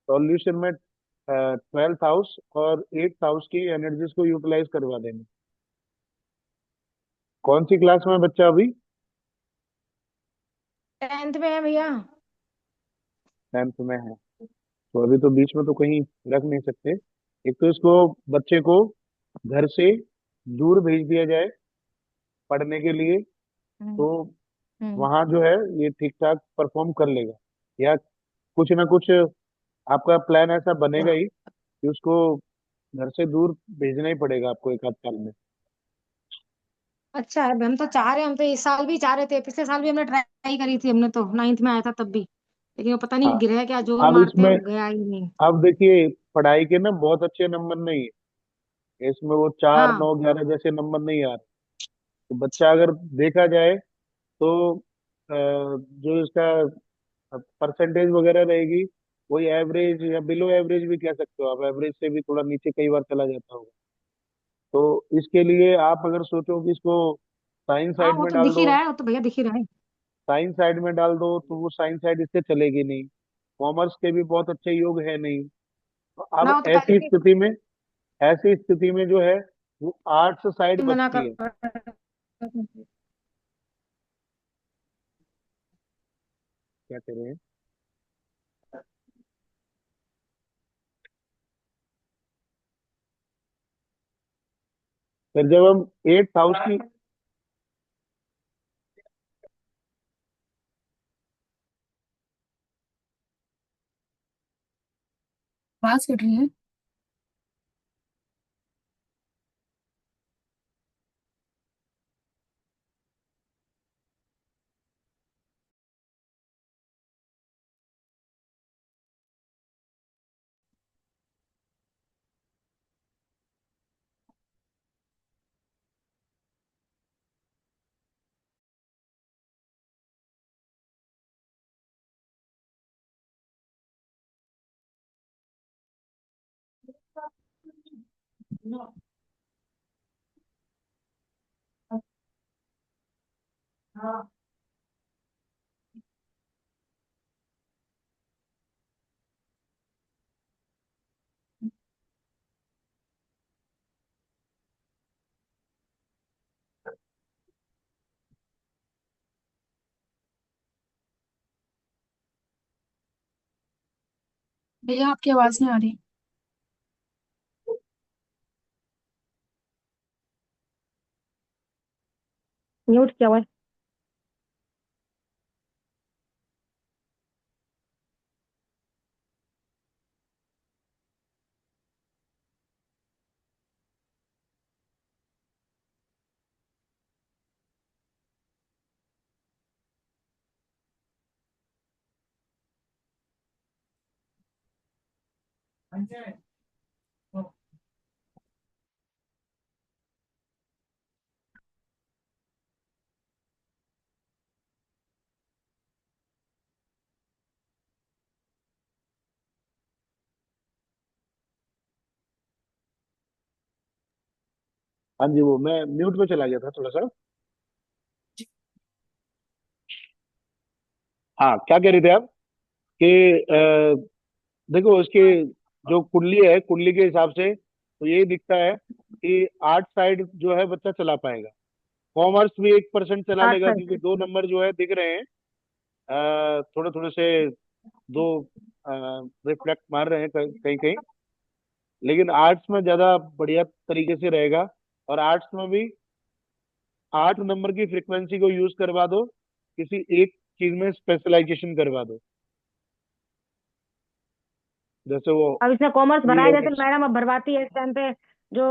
Solution में 12th house और 8th house की एनर्जीज को यूटिलाइज करवा देंगे। कौन सी क्लास में है बच्चा अभी? 10th में है भैया। 10th में है। तो अभी तो बीच में तो कहीं रख नहीं सकते। एक तो इसको, बच्चे को घर से दूर भेज दिया जाए पढ़ने के लिए, हम्म। तो हम्म। वहां जो है ये ठीक ठाक परफॉर्म कर लेगा। या कुछ ना कुछ आपका प्लान ऐसा बनेगा ही कि उसको घर से दूर भेजना ही पड़ेगा आपको एक आध साल में। अच्छा है, हम तो चाह रहे हैं, हम तो इस साल भी चाह रहे थे, पिछले साल भी हमने ट्राई करी थी, हमने तो 9th में आया था तब भी, लेकिन वो पता हाँ। नहीं गिरा क्या, जोर अब मारते हैं इसमें, वो गया ही नहीं। अब देखिए, पढ़ाई के ना बहुत अच्छे नंबर नहीं है इसमें, वो 4, 9, 11 जैसे नंबर नहीं आ रहे। तो बच्चा अगर देखा जाए तो जो इसका परसेंटेज वगैरह रहेगी, वही एवरेज या बिलो एवरेज भी कह सकते हो आप, एवरेज से भी थोड़ा नीचे कई बार चला जाता होगा। तो इसके लिए आप अगर सोचो कि इसको साइंस हाँ साइड वो में तो डाल दिख ही दो, रहा है, वो तो भैया दिख ही रहा है। साइंस साइड में डाल दो, तो वो साइंस साइड इससे चलेगी नहीं। कॉमर्स के भी बहुत अच्छे योग है नहीं। तो ना अब वो तो पहले ऐसी से स्थिति में, ऐसी स्थिति में जो है वो आर्ट्स साइड ही मना बचती कर। है। क्या कह रहे हैं? फिर जब हम 8th हाउस की, आवाज कट रही है। भैया आपकी आवाज नहीं आ रही। म्यूट किया हुआ है। हाँ जी, वो मैं म्यूट पे चला गया था थोड़ा सा। हाँ, क्या कह रहे थे आप? कि देखो इसकी जो कुंडली है, कुंडली के हिसाब से तो यही दिखता है कि आर्ट साइड जो है बच्चा चला पाएगा। कॉमर्स भी 1% चला आठ लेगा, साल क्योंकि दो नंबर जो है दिख रहे हैं, थोड़े थोड़े से दो रिफ्लेक्ट मार रहे हैं कहीं कहीं। लेकिन आर्ट्स में ज्यादा बढ़िया तरीके से रहेगा। और आर्ट्स में भी 8 नंबर की फ्रीक्वेंसी को यूज करवा दो, किसी एक चीज में स्पेशलाइजेशन करवा दो। जैसे वो अब इसने कॉमर्स बी भरा है, जैसे एड। मैडम अब भरवाती है इस टाइम पे, जो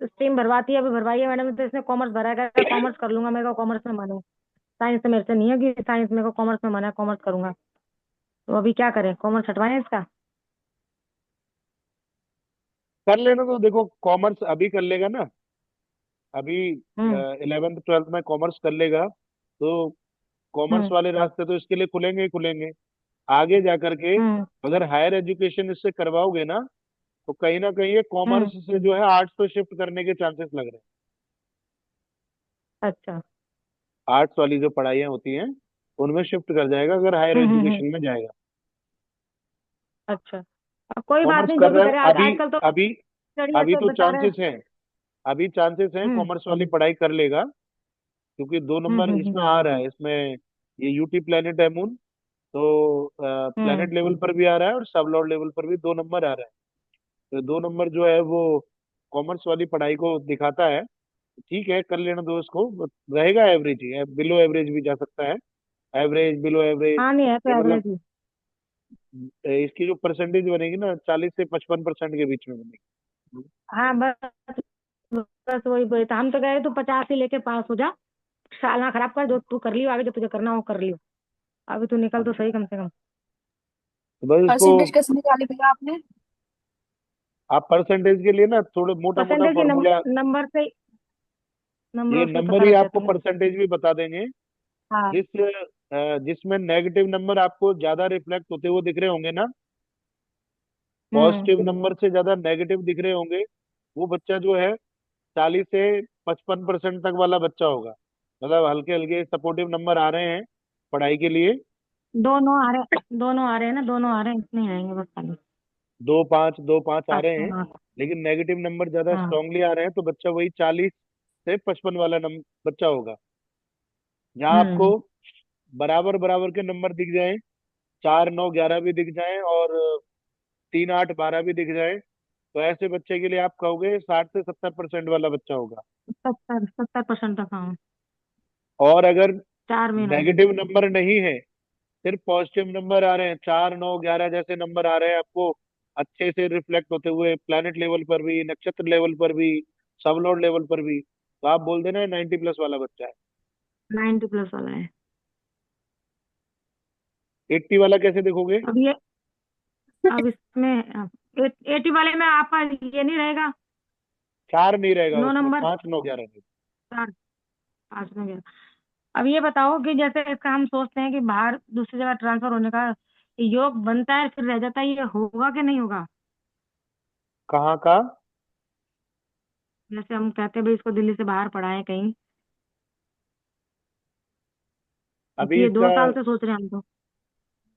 स्ट्रीम भरवाती है, अभी भरवाई है मैडम ने, तो इसने कॉमर्स भरा है, कॉमर्स कर लूंगा, मेरे को कॉमर्स में मन है। साइंस तो मेरे से नहीं है कि साइंस, मेरे को कॉमर्स में मन है, कॉमर्स करूंगा। तो अभी क्या करें, कॉमर्स हटवाएं इसका? कर लेना, तो देखो कॉमर्स अभी कर लेगा ना, अभी हम्म। 11th 12th में कॉमर्स कर लेगा, तो कॉमर्स हम्म। वाले रास्ते तो इसके लिए खुलेंगे ही खुलेंगे। आगे जा करके हम्म। अगर हायर एजुकेशन इससे करवाओगे ना, तो कहीं ना कहीं ये हम्म। कॉमर्स से जो है आर्ट्स पे शिफ्ट करने के चांसेस लग रहे हैं। अच्छा। आर्ट्स वाली जो पढ़ाइयाँ होती हैं उनमें शिफ्ट कर जाएगा अगर हायर हम्म। एजुकेशन में जाएगा। अच्छा, अब कोई बात कॉमर्स नहीं, कर जो भी रहा है करे अभी। आजकल तो अभी स्टडी अभी ऐसे तो बता रहे हैं। चांसेस हैं। अभी चांसेस हैं हम्म कॉमर्स वाली पढ़ाई कर लेगा, क्योंकि 2 नंबर हम्म। इसमें आ रहा है इसमें। ये यूटी प्लेनेट है मून, तो हम्म। प्लेनेट लेवल पर भी आ रहा है और सब लॉर्ड लेवल पर भी 2 नंबर आ रहा है। तो 2 नंबर जो है वो कॉमर्स वाली पढ़ाई को दिखाता है। ठीक है, कर लेना दो उसको। रहेगा एवरेज ही, बिलो एवरेज भी जा सकता है। एवरेज, बिलो एवरेज, हाँ, नहीं है ये तो मतलब एवरेज ही। इसकी जो परसेंटेज बनेगी ना 40 से 55% के बीच में बनेगी। हाँ बस, बस वही वही तो हम तो कह रहे, तू 50 ही लेके पास हो जा। साल ना खराब कर, जो तू कर लियो आगे, जो तुझे करना हो कर लियो। अभी तू निकल तो सही कम से कम। तो बस इसको, परसेंटेज कैसे निकाली भैया आपने? आप परसेंटेज के लिए ना थोड़े मोटा मोटा परसेंटेज की फॉर्मूला, नंबर से, ये नंबरों से ही नंबर पता ही लग आपको जाती है। परसेंटेज भी बता देंगे। हाँ। जिसमें नेगेटिव नंबर आपको ज्यादा रिफ्लेक्ट होते हुए दिख रहे होंगे ना, हम्म। पॉजिटिव नंबर से ज्यादा नेगेटिव दिख रहे होंगे, वो बच्चा जो है 40 से 55% तक वाला बच्चा होगा। मतलब हल्के हल्के सपोर्टिव नंबर आ रहे हैं पढ़ाई के लिए। दोनों आ रहे हैं ना, दोनों आ रहे हैं, इतने ही आएंगे बस खाली। 2 5 2 5 आ पास रहे में हैं। मार्क्स। लेकिन नेगेटिव नंबर ज्यादा हाँ। स्ट्रांगली आ रहे हैं, तो बच्चा वही 40 से 55 वाला नंबर बच्चा होगा। जहाँ आपको हम्म। बराबर बराबर के नंबर दिख जाएं, 4 9 11 भी दिख जाएं और 3 8 12 भी दिख जाएं, तो ऐसे बच्चे के लिए आप कहोगे 60 से 70% वाला बच्चा होगा। 70% तक, हाँ। और अगर 4 में 9। नेगेटिव नंबर नहीं है, सिर्फ पॉजिटिव नंबर आ रहे हैं, 4 9 11 जैसे नंबर आ रहे हैं आपको, अच्छे से रिफ्लेक्ट होते हुए प्लैनेट लेवल पर भी, नक्षत्र लेवल पर भी, सबलॉर्ड लेवल पर भी, तो आप बोल देना 90+ वाला बच्चा है। 90+ वाला है। 80 वाला कैसे देखोगे? अब ये, अब इसमें 80 वाले में आपका ये नहीं रहेगा? 4 नहीं रहेगा 9 उसमें, नंबर। 5 9 11 नहीं। 4, 5 में गया। अब ये बताओ कि जैसे इसका हम सोचते हैं कि बाहर दूसरी जगह ट्रांसफर होने का योग बनता है, फिर रह जाता है, ये होगा कि नहीं होगा? कहाँ का? जैसे हम कहते हैं भाई इसको दिल्ली से बाहर पढ़ाएं कहीं, क्योंकि अभी ये इसका 2 साल से सोच रहे हैं हम तो।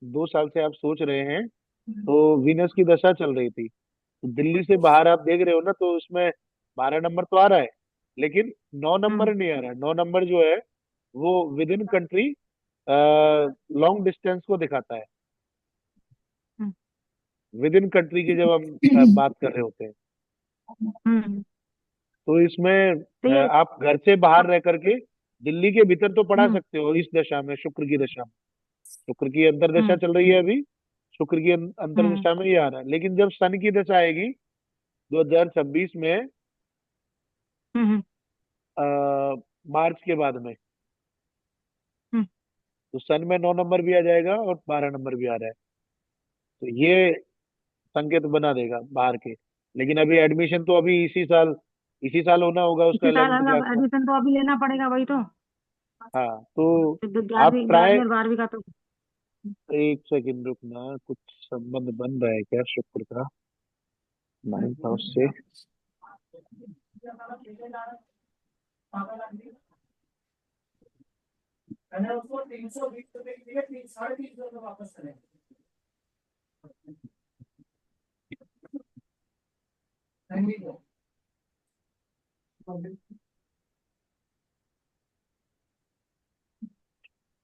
2 साल से आप सोच रहे हैं, तो वीनस की दशा चल रही थी, तो दिल्ली से बाहर आप देख रहे हो ना, तो उसमें 12 नंबर तो आ रहा है, लेकिन 9 नंबर हम्म नहीं आ रहा है। 9 नंबर जो है वो with in country long distance को दिखाता है। हम्म। विद इन कंट्री की जब हम बात कर रहे होते हैं, हम्म। तो इसमें तो ये, आप घर से बाहर अब, रह करके दिल्ली के भीतर तो पढ़ा हम्म सकते हो इस दशा में, शुक्र की दशा में। शुक्र की अंतरदशा हम्म चल रही है अभी, शुक्र की हम्म अंतरदशा में ये आ रहा है। लेकिन जब सन की दशा आएगी 2026 में, हम्म अ, मार्च के बाद में, हम्म। तो सन में 9 नंबर भी आ जाएगा और 12 नंबर भी आ रहा है। तो ये संकेत बना देगा बाहर के। लेकिन अभी एडमिशन तो अभी इसी साल होना होगा उसका इसी साल 11th होगा क्लास का। एडमिशन, तो अभी लेना पड़ेगा वही तो। हाँ, तो फिर आप 11वीं ट्राई, 11वीं और 12वीं का तो। एक सेकंड रुकना, कुछ संबंध बन रहा है क्या शुक्र का 9th हाउस से?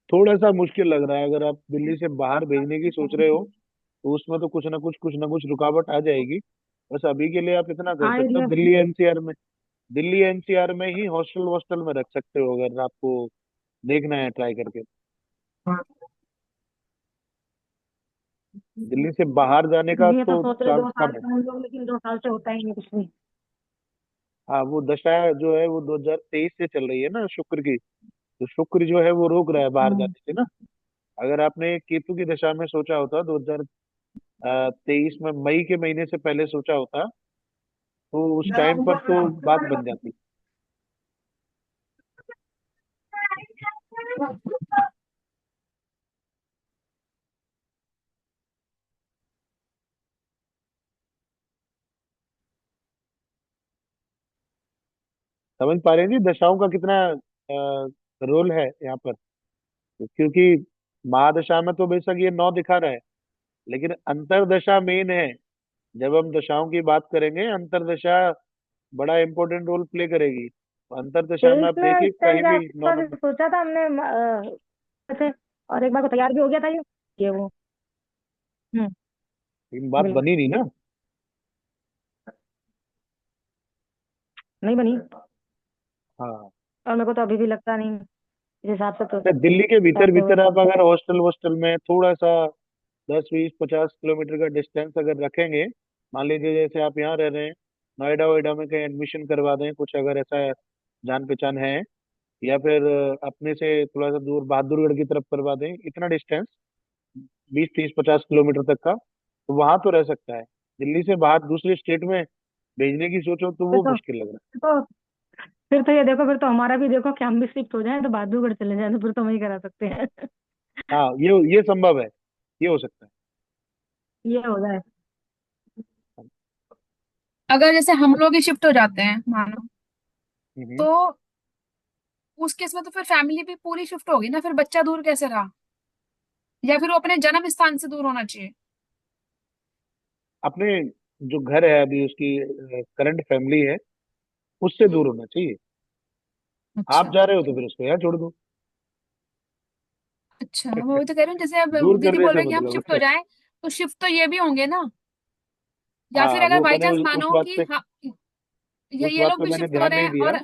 थोड़ा सा मुश्किल लग रहा है, अगर आप दिल्ली से बाहर भेजने की सोच रहे हो, तो उसमें तो कुछ ना कुछ रुकावट आ जाएगी। बस अभी के लिए आप इतना कर हाँ सकते हो, ये, दिल्ली एनसीआर में ही हॉस्टल वॉस्टल में रख सकते हो, अगर आपको देखना है ट्राई करके। दिल्ली से बाहर जाने का ये तो तो सोच रहे चांस 2 साल कम है। से हम लोग, लेकिन 2 साल से होता ही नहीं कुछ भी। हाँ, वो दशा जो है वो 2023 से चल रही है ना शुक्र की, तो शुक्र जो है वो रोक रहा है बाहर हम्म। जाने से ना। अगर आपने केतु की दशा में सोचा होता 2023 में, मई के महीने से पहले सोचा होता, तो उस टाइम पर तो बात बन जाती। समझ पा रहे हैं जी दशाओं का कितना रोल है यहाँ पर? क्योंकि महादशा में तो बेशक ये 9 दिखा रहा है, लेकिन अंतरदशा मेन है। जब हम दशाओं की बात करेंगे, अंतरदशा बड़ा इंपॉर्टेंट रोल प्ले करेगी। तो अंतरदशा में आप 23 में देखिए इस टाइम कहीं के भी नौ आसपास नंबर। सोचा था हमने थे, और एक बार को तैयार भी हो गया था ये वो। हम्म। लेकिन बात बिल्कुल। बनी नहीं ना। नहीं बनी। हाँ। और मेरे को तो अभी भी लगता नहीं इस हिसाब से तो तो दिल्ली के भीतर पैसे हुए भीतर तो। आप अगर हॉस्टल वोस्टल में थोड़ा सा 10 20 50 किलोमीटर का डिस्टेंस अगर रखेंगे, मान लीजिए जैसे आप यहाँ रह रहे हैं, नोएडा वोएडा में कहीं एडमिशन करवा दें कुछ, अगर ऐसा जान पहचान है, या फिर अपने से थोड़ा सा दूर बहादुरगढ़ की तरफ करवा दें, इतना डिस्टेंस 20 30 50 किलोमीटर तक का, तो वहां तो रह सकता है। दिल्ली से बाहर दूसरे स्टेट में भेजने की सोचो तो फिर वो तो मुश्किल लग रहा तो फिर तो ये देखो, फिर तो हमारा भी देखो कि हम भी शिफ्ट हो जाए तो बहादुरगढ़ चले जाए, तो फिर तो वही करा सकते हैं। है। हाँ, ये संभव है, ये हो सकता है। ये हो जाए। अगर जैसे हम लोग ही शिफ्ट हो जाते हैं मानो, हम्म। तो उस केस में तो फिर फैमिली भी पूरी शिफ्ट होगी ना, फिर बच्चा दूर कैसे रहा? या फिर वो अपने जन्म स्थान से दूर होना चाहिए? अपने जो घर है अभी उसकी करंट फैमिली है, उससे दूर होना चाहिए। आप अच्छा। जा रहे हो तो फिर उसको यहाँ छोड़ दो। अच्छा, मैं वही तो कह रही हूँ, जैसे अब दूर दीदी करने बोल से रहे हैं कि हम मतलब शिफ्ट हो है। जाएं, तो शिफ्ट तो ये भी होंगे ना। या फिर हाँ, अगर वो बाई मैंने चांस उस मानो बात कि पे हाँ, उस ये बात लोग पे भी मैंने शिफ्ट हो ध्यान रहे नहीं हैं दिया। और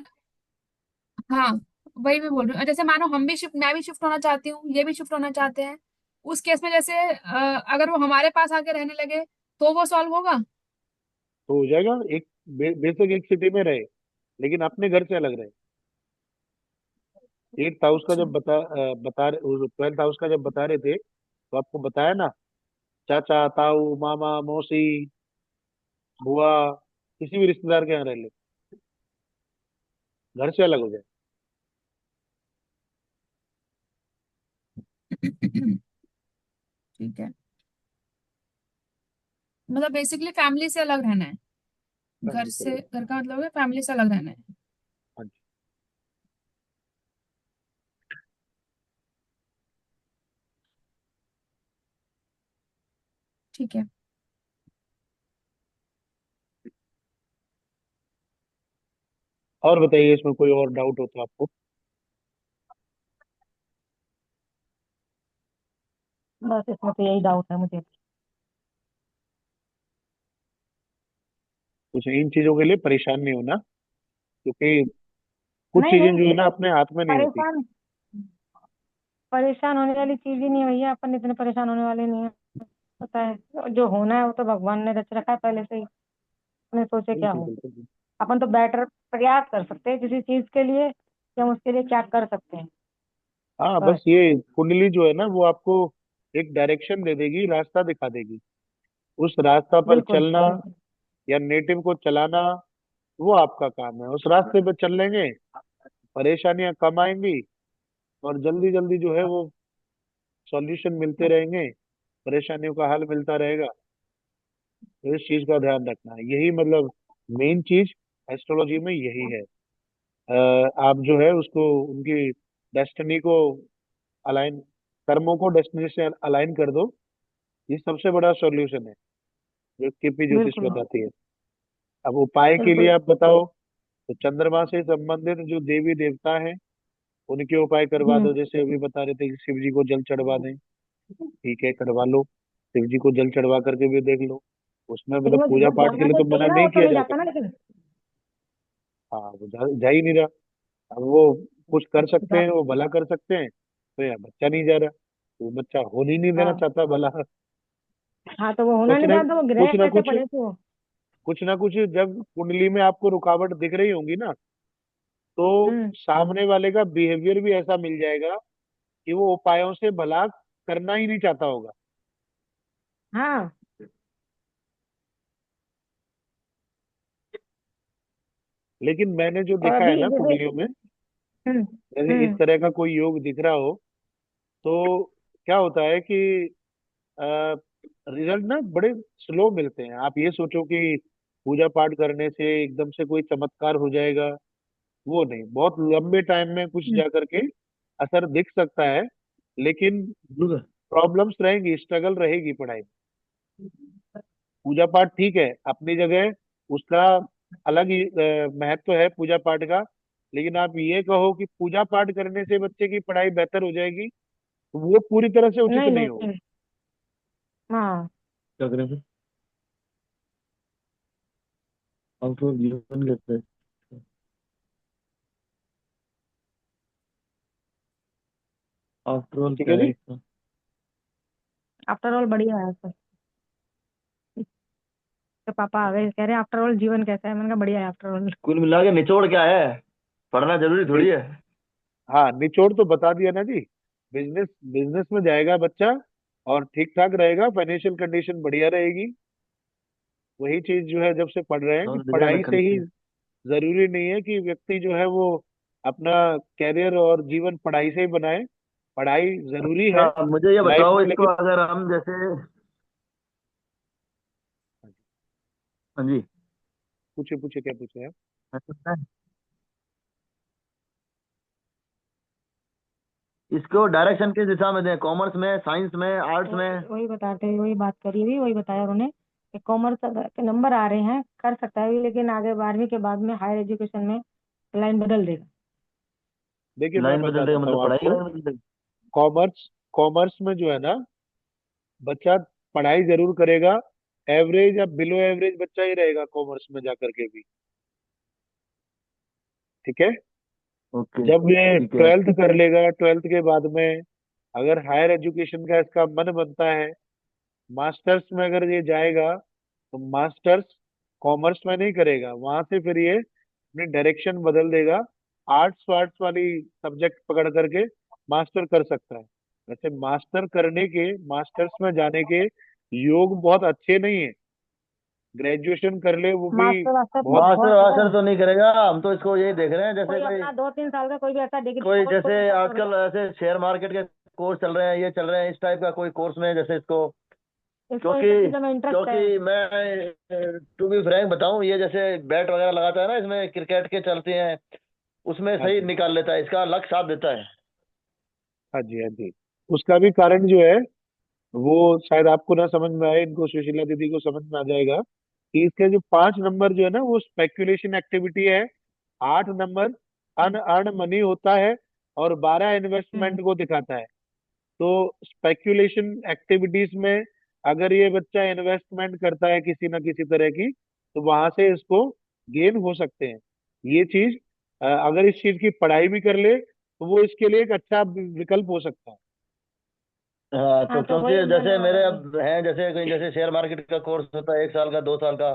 हाँ, वही मैं बोल रही हूँ, जैसे मानो हम भी शिफ्ट मैं भी शिफ्ट होना चाहती हूँ, ये भी शिफ्ट होना चाहते हैं। उस केस में जैसे अगर वो हमारे पास आके रहने लगे तो वो सॉल्व होगा? तो हो जाएगा। एक बेशक एक सिटी में रहे, लेकिन अपने घर से अलग रहे। 8th हाउस का अच्छा। जब बता रहे, 12th हाउस का जब बता रहे थे, तो आपको बताया ना, चाचा ताऊ मामा मौसी बुआ, किसी भी रिश्तेदार के यहाँ रह ले, घर से अलग हो जाए। ठीक है, मतलब बेसिकली फैमिली से अलग रहना है। घर फैमिली से से, अलग। घर का मतलब है फैमिली से अलग रहना है। हाँ जी। ठीक है। और बताइए, इसमें कोई और डाउट हो तो आपको। बस इसमें तो यही डाउट है मुझे। कुछ इन चीजों के लिए परेशान नहीं होना, क्योंकि कुछ नहीं चीजें नहीं, जो है ना अपने हाथ में नहीं होती। परेशान परेशान होने वाली चीज ही नहीं है भैया, अपन इतने परेशान होने वाले नहीं है। पता है जो होना है वो तो भगवान ने रच रखा है पहले से ही, अपने सोचे क्या बिल्कुल हो। बिल्कुल। अपन तो बेटर प्रयास कर सकते हैं किसी चीज के लिए कि हम उसके लिए क्या कर सकते हैं। हाँ, बस। बस ये कुंडली जो है ना वो आपको एक डायरेक्शन दे देगी, रास्ता दिखा देगी। उस रास्ता पर बिल्कुल चलना बिल्कुल। या नेटिव को चलाना, वो आपका काम है। उस रास्ते पे चल लेंगे, परेशानियां कम आएंगी, और जल्दी जल्दी जो है वो सॉल्यूशन मिलते रहेंगे, परेशानियों का हल मिलता रहेगा। तो इस चीज का ध्यान रखना है, यही मतलब मेन चीज एस्ट्रोलॉजी में यही है। आप जो है उसको, उनकी डेस्टिनी को अलाइन, कर्मों को डेस्टिनी से अलाइन कर दो। ये सबसे बड़ा सॉल्यूशन है जो केपी ज्योतिष बिल्कुल बताती है। अब उपाय के लिए बिल्कुल। आप बताओ, तो चंद्रमा से संबंधित जो देवी देवता हैं उनके उपाय करवा हम्म। दो। जैसे अभी बता रहे थे कि शिव जी को जल चढ़वा दें, ठीक है करवा लो। शिव जी को जल चढ़वा करके भी देख लो। उसमें मतलब लेकिन वो पूजा पाठ के जाना लिए तो तो मना चाहिए ना, नहीं वो तो किया नहीं जा जाता ना सकता। लेकिन। हाँ, वो जा ही नहीं रहा। अब वो कुछ कर सकते हैं, वो भला कर सकते हैं, तो यहाँ बच्चा नहीं जा रहा, तो वो बच्चा होने नहीं देना हाँ चाहता भला। हाँ, तो वो होना कुछ नहीं ना चाहता, वो कुछ ग्रह ना ऐसे कुछ पड़े थे वो। कुछ ना कुछ जब कुंडली में आपको रुकावट दिख रही होंगी ना, तो हम्म। सामने वाले का बिहेवियर भी ऐसा मिल जाएगा कि वो उपायों से भला करना ही नहीं चाहता होगा। हाँ। लेकिन मैंने जो और देखा है अभी ना जैसे। कुंडलियों में, हम्म। जैसे इस हम्म। तरह का कोई योग दिख रहा हो, तो क्या होता है कि रिजल्ट ना बड़े स्लो मिलते हैं। आप ये सोचो कि पूजा पाठ करने से एकदम से कोई चमत्कार हो जाएगा, वो नहीं। बहुत लंबे टाइम में कुछ हम्म। जा करके असर दिख सकता है, लेकिन प्रॉब्लम्स रहेंगी, स्ट्रगल रहेगी पढ़ाई में। पूजा पाठ ठीक है अपनी जगह, उसका अलग ही महत्व है पूजा पाठ का। लेकिन आप ये कहो कि पूजा पाठ करने से बच्चे की पढ़ाई बेहतर हो जाएगी, तो वो पूरी तरह से उचित नहीं नहीं नहीं होगा। नहीं। हाँ। क्या करें फिर? आउटडोर जीवन कहते हैं। आफ्टर ऑल ठीक क्या है है जी। इसका? आफ्टर ऑल बढ़िया है सब। तो पापा आ गए कह रहे हैं आफ्टर ऑल जीवन कैसा है, मैंने कहा बढ़िया है आफ्टर ऑल। कुल मिला के निचोड़ क्या है? पढ़ना जरूरी थोड़ी नि- है। हाँ, निचोड़ तो बता दिया ना जी। बिजनेस बिजनेस में जाएगा बच्चा, और ठीक ठाक रहेगा, फाइनेंशियल कंडीशन बढ़िया रहेगी। वही चीज जो है, जब से पढ़ रहे हैं कि और दिखा पढ़ाई से रखा ही है। जरूरी नहीं है कि व्यक्ति जो है वो अपना कैरियर और जीवन पढ़ाई से ही बनाए। पढ़ाई जरूरी है अच्छा मुझे ये लाइफ बताओ, में, इसको लेकिन अगर हम जैसे, हाँ जी, पूछे पूछे क्या पूछे हैं। इसको डायरेक्शन किस दिशा में दें? कॉमर्स में, साइंस में, आर्ट्स वही में? वही बताते वही बात करी भी, वही बताया उन्होंने कि कॉमर्स के नंबर आ रहे हैं कर सकता है, लेकिन आगे 12वीं के बाद में हायर एजुकेशन में लाइन बदल देगा। देखिए मैं लाइन बता बदल देगा देता मतलब हूँ पढ़ाई की आपको। लाइन बदल देगा? कॉमर्स कॉमर्स में जो है ना, बच्चा पढ़ाई जरूर करेगा, एवरेज या बिलो एवरेज बच्चा ही रहेगा कॉमर्स में जाकर के भी। ठीक है। ओके। जब ये ठीक है। 12th कर लेगा, 12th के बाद में अगर हायर एजुकेशन का इसका मन बनता है, मास्टर्स में अगर ये जाएगा, तो मास्टर्स कॉमर्स में नहीं करेगा, वहां से फिर ये अपनी डायरेक्शन बदल देगा, आर्ट्स वार्ट्स वाली सब्जेक्ट पकड़ करके मास्टर कर सकता है। वैसे मास्टर्स में जाने के योग बहुत अच्छे नहीं है। ग्रेजुएशन कर ले वो भी मास्टर वास्टर तो बहुत। मास्टर बहुत है। वास्टर तो नहीं करेगा, हम तो इसको यही देख रहे हैं जैसे कोई कोई, अपना 2-3 साल का कोई भी ऐसा डिग्री कोई कोर्स जैसे कोई ऐसा कर आजकल लो। ऐसे शेयर मार्केट के कोर्स चल रहे हैं, ये चल रहे हैं, इस टाइप का कोई कोर्स में जैसे इसको। इसको इन क्योंकि सब चीजों में इंटरेस्ट है। क्योंकि मैं टू बी फ्रैंक बताऊं, ये जैसे बैट वगैरह लगाता है ना, इसमें क्रिकेट के चलते हैं, उसमें हाँ सही जी, निकाल लेता है, इसका लक साथ देता है। हाँ जी, हाँ जी। उसका भी कारण जो है, वो शायद आपको ना समझ में आए, इनको सुशीला दीदी को समझ में आ जाएगा कि इसके जो 5 नंबर जो है ना, वो स्पेक्यूलेशन एक्टिविटी है। 8 नंबर अन अर्न मनी होता है, और 12 हम्म। इन्वेस्टमेंट को दिखाता है। तो स्पेक्यूलेशन एक्टिविटीज में अगर ये बच्चा इन्वेस्टमेंट करता है किसी ना किसी तरह की, तो वहां से इसको गेन हो सकते हैं। ये चीज अगर इस चीज की पढ़ाई भी कर ले, तो वो इसके लिए एक अच्छा विकल्प हो सकता है। हाँ हाँ तो तो क्योंकि वही मैंने जैसे मेरे अब हैं, जैसे कहीं जैसे शेयर मार्केट का कोर्स होता है 1 साल का, 2 साल का,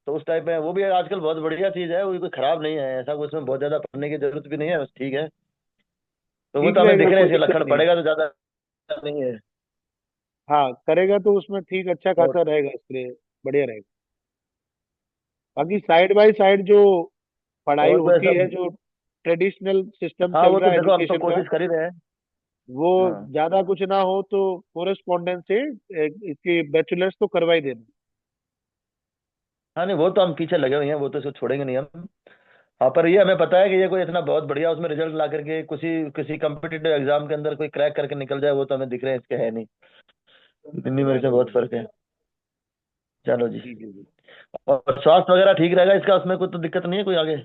तो उस टाइप में वो भी आजकल बहुत बढ़िया चीज है, वो भी कोई खराब नहीं है, ऐसा कुछ उसमें बहुत ज्यादा पढ़ने की जरूरत भी नहीं है, बस ठीक है। तो वो ठीक तो हमें दिख रहेगा, रहे हैं, कोई इसके दिक्कत लक्षण नहीं है। पड़ेगा तो ज्यादा नहीं है। हाँ, करेगा तो उसमें ठीक अच्छा और खासा रहेगा, इसके लिए बढ़िया रहेगा। बाकी साइड बाय साइड जो पढ़ाई और तो होती ऐसा, है, जो ट्रेडिशनल सिस्टम हाँ चल वो रहा तो है देखो हम तो एजुकेशन का, कोशिश कर ही रहे हैं। वो हाँ। ज्यादा कुछ ना हो तो कोरेस्पॉन्डेंस से इसकी बैचलर्स तो करवाई देना। हाँ नहीं वो तो हम पीछे लगे हुए हैं, वो तो इसको छोड़ेंगे नहीं हम। हाँ पर ये हमें पता है कि ये कोई इतना बहुत बढ़िया उसमें रिजल्ट ला करके किसी किसी कम्पिटिटिव एग्जाम के अंदर कोई क्रैक करके निकल जाए, वो तो हमें दिख रहे हैं, इसके है नहीं। इतनी मेरे से बहुत फर्क है। चलो जी। जी जी जी। और स्वास्थ्य वगैरह ठीक रहेगा इसका, उसमें कोई तो दिक्कत नहीं है कोई आगे?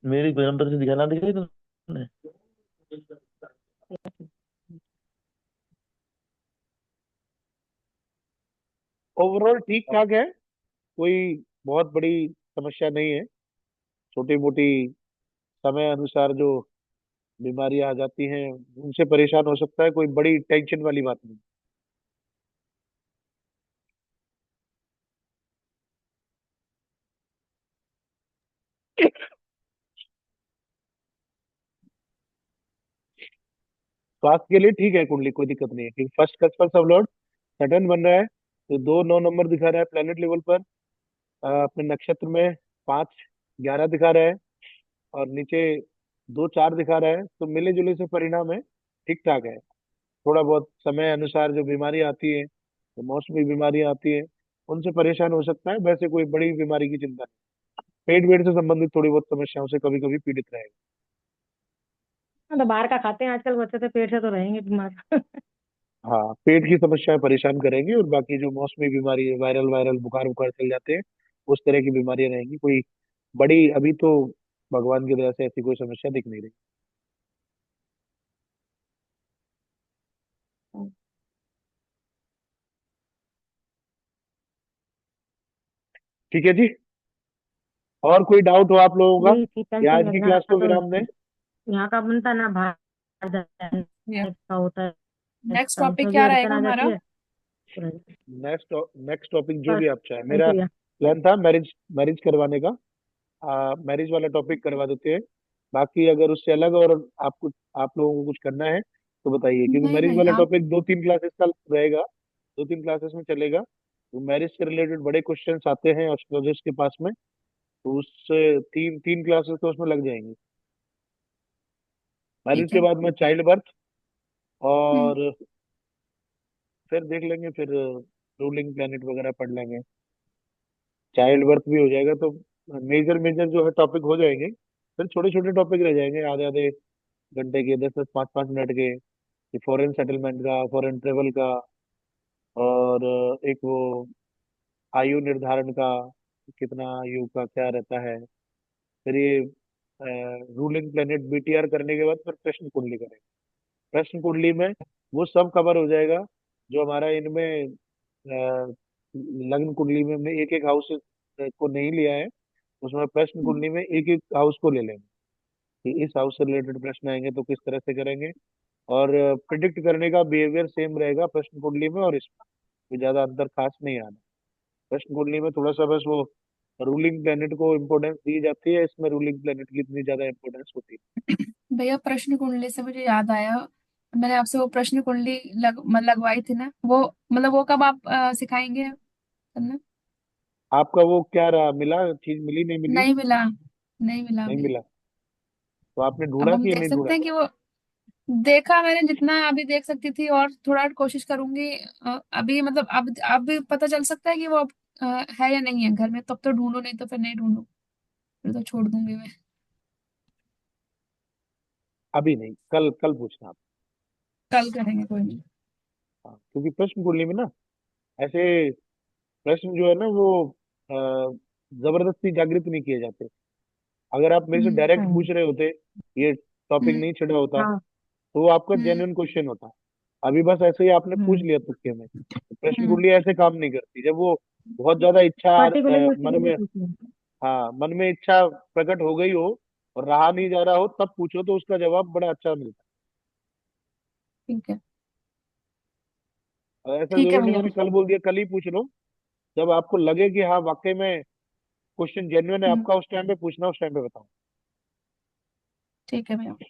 मेरी जन्म पत्र दिखाना दिखाई तुमने? ओवरऑल ठीक ठाक है, कोई बहुत बड़ी समस्या नहीं है। छोटी मोटी समय अनुसार जो बीमारियां आ जाती हैं, उनसे परेशान हो सकता है, कोई बड़ी टेंशन वाली बात नहीं। स्वास्थ्य के लिए ठीक है कुंडली, कोई दिक्कत नहीं है, क्योंकि फर्स्ट कस्पर सब लॉर्ड सटर्न बन रहा है, तो 2 9 नंबर दिखा रहा है प्लेनेट लेवल पर। अपने नक्षत्र में 5 11 दिखा रहा है, और नीचे 2 4 दिखा रहा है, तो मिले जुले से परिणाम है, ठीक ठाक है। थोड़ा बहुत समय अनुसार जो बीमारी आती है, जो मौसमी बीमारियां आती है, उनसे परेशान हो सकता है, वैसे कोई बड़ी बीमारी की चिंता नहीं। पेट वेट से संबंधित थोड़ी बहुत समस्याओं से कभी कभी पीड़ित रहेगा। हाँ, तो बाहर का खाते हैं आजकल बच्चे, तो पेट से तो रहेंगे बीमार। हाँ, पेट की समस्याएं परेशान करेंगी, और बाकी जो मौसमी बीमारी है, वायरल वायरल बुखार बुखार चल जाते हैं, उस तरह की बीमारियां रहेंगी। कोई बड़ी अभी तो भगवान की दया से ऐसी कोई समस्या दिख नहीं रही। ठीक है जी। और कोई डाउट हो आप लोगों का, यही थी, या टेंशन आज में की इतना क्लास था को तो विराम दें? यहाँ का बनता ना, बाहर जाने या का होता है, नेक्स्ट तो टॉपिक उसमें भी क्या अड़चन रहेगा आ जाती हमारा? है। तो नेक्स्ट नेक्स्ट टॉपिक जो बस भी आप चाहें। मेरा ऐसे ही है। प्लान था मैरिज मैरिज करवाने का। मैरिज वाला टॉपिक करवा देते हैं। बाकी अगर उससे अलग और आपको आप लोगों को कुछ करना है तो बताइए, क्योंकि नहीं मैरिज नहीं, वाला आप। टॉपिक 2-3 क्लासेस का रहेगा। 2-3 क्लासेस में चलेगा। तो मैरिज से रिलेटेड बड़े क्वेश्चंस आते हैं एस्ट्रोलॉजिस्ट के पास में, तो उससे 3-3 क्लासेस तो उसमें लग जाएंगी। मैरिज ठीक के है। बाद में चाइल्ड बर्थ, हम्म। और फिर देख लेंगे, फिर रूलिंग प्लेनेट वगैरह पढ़ लेंगे। चाइल्ड बर्थ भी हो जाएगा तो मेजर मेजर जो है टॉपिक हो जाएंगे। फिर छोटे छोटे टॉपिक रह जाएंगे, आधे आधे घंटे के, 10-10 5-5 मिनट के। फॉरेन सेटलमेंट का, फॉरेन ट्रेवल का, और एक वो आयु निर्धारण का, कितना आयु का क्या रहता है। फिर ये रूलिंग प्लेनेट बीटीआर करने के बाद फिर प्रश्न कुंडली करेंगे। प्रश्न कुंडली में वो सब कवर हो जाएगा जो हमारा इनमें लग्न कुंडली में हमने एक एक हाउस को नहीं लिया है। उसमें प्रश्न हम्म, कुंडली में एक एक हाउस को ले लेंगे कि इस हाउस से रिलेटेड प्रश्न आएंगे तो किस तरह से करेंगे। और प्रिडिक्ट करने का बिहेवियर सेम रहेगा प्रश्न कुंडली में और इसमें, कोई ज्यादा अंतर खास नहीं आना। प्रश्न कुंडली में थोड़ा सा बस वो रूलिंग प्लेनेट को इम्पोर्टेंस दी जाती है, इसमें रूलिंग प्लेनेट की इतनी ज्यादा इम्पोर्टेंस होती भैया प्रश्न कुंडली से मुझे याद आया, मैंने आपसे वो प्रश्न कुंडली लगवाई थी ना, वो मतलब वो कब आप सिखाएंगे करना? है। आपका वो क्या रहा, मिला चीज, मिली नहीं मिली? नहीं मिला, नहीं मिला नहीं अभी। मिला? तो आपने अब ढूंढा हम कि देख नहीं ढूंढा? सकते हैं कि वो, देखा मैंने जितना अभी देख सकती थी, और थोड़ा कोशिश करूंगी। अभी मतलब अब भी पता चल सकता है कि वो अब है या नहीं है घर में, तब तो ढूंढू, नहीं तो फिर नहीं ढूंढू, फिर तो छोड़ दूंगी मैं। अभी नहीं, कल कल पूछना आप। कल करेंगे, कोई नहीं। हाँ, क्योंकि प्रश्न कुंडली में ना ऐसे प्रश्न जो है ना वो अ, जबरदस्ती जागृत नहीं किए जाते। अगर आप मेरे से हम्म। डायरेक्ट पूछ रहे होते, ये टॉपिक हम्म। नहीं छिड़ा होता, हाँ। तो वो आपका हम्म। जेन्युइन क्वेश्चन होता। अभी बस ऐसे ही आपने पूछ हम्म। लिया तुक्के में। तो प्रश्न हम्म। कुंडली ऐसे काम नहीं करती। जब वो बहुत ज्यादा इच्छा पर्टिकुलरली उसी के मन लिए में, पूछना है। हाँ मन में इच्छा प्रकट हो गई हो और रहा नहीं जा रहा हो, तब पूछो तो उसका जवाब बड़ा अच्छा मिलता ठीक है। है। और ऐसा ठीक है जरूरी नहीं भैया। मैंने कल बोल दिया कल ही पूछ लो। जब आपको लगे कि हाँ वाकई में क्वेश्चन जेन्युइन है हम्म। आपका, उस टाइम पे पूछना, उस टाइम पे बताओ। ठीक है भैया, कल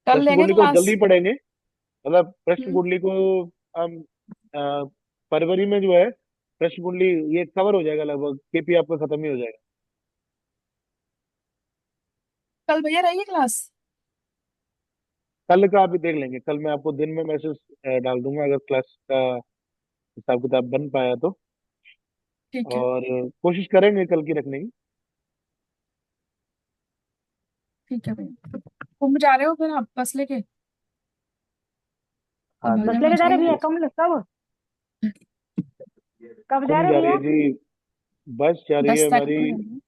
प्रश्न लेंगे कुंडली को क्लास। जल्दी पढ़ेंगे। मतलब प्रश्न हम्म। कुंडली को हम फरवरी में जो है प्रश्न कुंडली ये कवर हो जाएगा, लगभग केपी आपका खत्म ही हो जाएगा। कल भैया रहिए क्लास। कल का अभी देख लेंगे, कल मैं आपको दिन में मैसेज डाल दूंगा अगर क्लास का हिसाब किताब बन पाया तो। ठीक है। और कोशिश करेंगे कल की रखने की। ठीक है भैया, कुंभ जा रहे हो फिर आप बस लेके, तो हाँ जी। बस भगदड़ लेके जा रहे मचाइए। भैया, कब कब जा कौन रहे जा रही है भैया? जी? बस जा रही है 10 तारीख हमारी। को है।